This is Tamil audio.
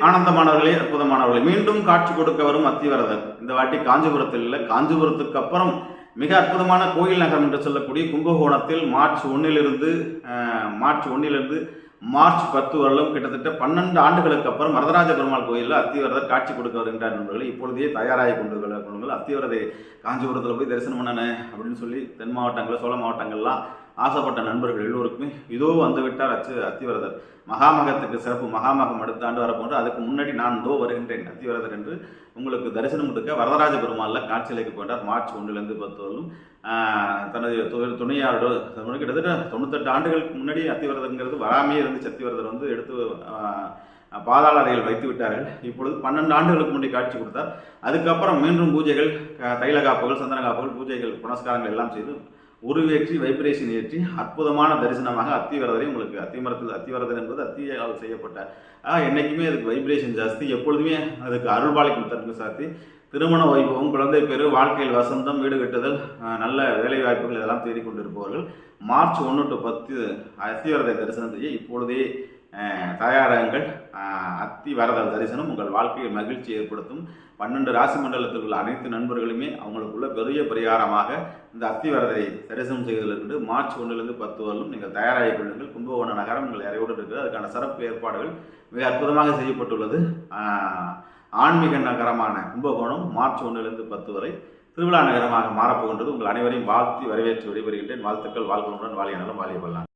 ஆனந்தமானவர்களே, அற்புதமானவர்களே, மீண்டும் காட்சி கொடுக்க வரும் அத்திவரதர். இந்த வாட்டி காஞ்சிபுரத்தில் இல்லை, காஞ்சிபுரத்துக்கு அப்புறம் மிக அற்புதமான கோயில் நகரம் என்று சொல்லக்கூடிய கும்பகோணத்தில் மார்ச் 1 மார்ச் 10 வரலும் கிட்டத்தட்ட 12 ஆண்டுகளுக்கு அப்புறம் வரதராஜ பெருமாள் கோயிலில் அத்திவரதர் காட்சி கொடுக்க வருகின்றார் நண்பர்களே. இப்பொழுதே தயாராகி கொள்ளுங்கள். அத்திவரதை காஞ்சிபுரத்தில் போய் தரிசனம் பண்ணனே அப்படின்னு சொல்லி தென் மாவட்டங்கள், சோழ மாவட்டங்கள்லாம் ஆசைப்பட்ட நண்பர்கள் எல்லோருக்குமே இதோ வந்து விட்டார் அத்திவரதர். மகாமகத்துக்கு சிறப்பு, மகாமகம் அடுத்த ஆண்டு வரப்போன்று, அதுக்கு முன்னாடி நான் இதோ வருகின்றேன் அத்திவரதர் என்று உங்களுக்கு தரிசனம் கொடுக்க வரதராஜ பெருமாளில் காட்சியளிக்க போன்றார். மார்ச் 1 10 வரலும் தனது துணையாரோடு கிட்டத்தட்ட 98 ஆண்டுகளுக்கு முன்னாடி அத்திவரதர்ங்கிறது வராமே இருந்துச்சு. அத்திவரதர் வந்து எடுத்து பாதாள அறையில் வைத்து விட்டார்கள். இப்பொழுது 12 ஆண்டுகளுக்கு முன்னாடி காட்சி கொடுத்தார். அதுக்கப்புறம் மீண்டும் பூஜைகள், தைல காப்புகள், சந்தன காப்புகள், பூஜைகள், புனஸ்காரங்கள் எல்லாம் செய்து உருவேற்றி வைப்ரேஷன் ஏற்றி அற்புதமான தரிசனமாக அத்திவரதரை உங்களுக்கு அத்திவரதர் என்பது அத்தியால் செய்யப்பட்ட என்றைக்குமே அதுக்கு வைப்ரேஷன் ஜாஸ்தி, எப்பொழுதுமே அதுக்கு அருள்பாலிக்கும் தன்மை சாத்தி, திருமண வைபவம், குழந்தை பேரு, வாழ்க்கையில் வசந்தம், வீடு கட்டுதல், நல்ல வேலை வாய்ப்புகள் இதெல்லாம் தேடிக்கொண்டிருப்பவர்கள் மார்ச் 1 to 10 அத்திவரதை தரிசனம் செய்ய இப்பொழுதே தயாராகுங்கள். அத்திவரதர் தரிசனம் உங்கள் வாழ்க்கையில் மகிழ்ச்சி ஏற்படுத்தும். 12 ராசி மண்டலத்தில் உள்ள அனைத்து நண்பர்களுமே அவங்களுக்குள்ள பெரிய பரிகாரமாக இந்த அத்திவரதரை தரிசனம் செய்வதற்கு மார்ச் 1 10 வரலும் நீங்கள் தயாராகிக் கொள்ளுங்கள். கும்பகோண நகரம் உங்கள் அறையோடு இருக்கிறது. அதுக்கான சிறப்பு ஏற்பாடுகள் மிக அற்புதமாக செய்யப்பட்டுள்ளது. ஆன்மீக நகரமான கும்பகோணம் மார்ச் 1 10 வரை திருவிழா நகரமாக மாறப்போகின்றது. உங்கள் அனைவரையும் வாழ்த்தி வரவேற்று விடைபெறுகின்றேன். வாழ்த்துக்கள். வாழ்க்கையுடன் வாழிய நலம், வாழிய கொள்ளலாம்.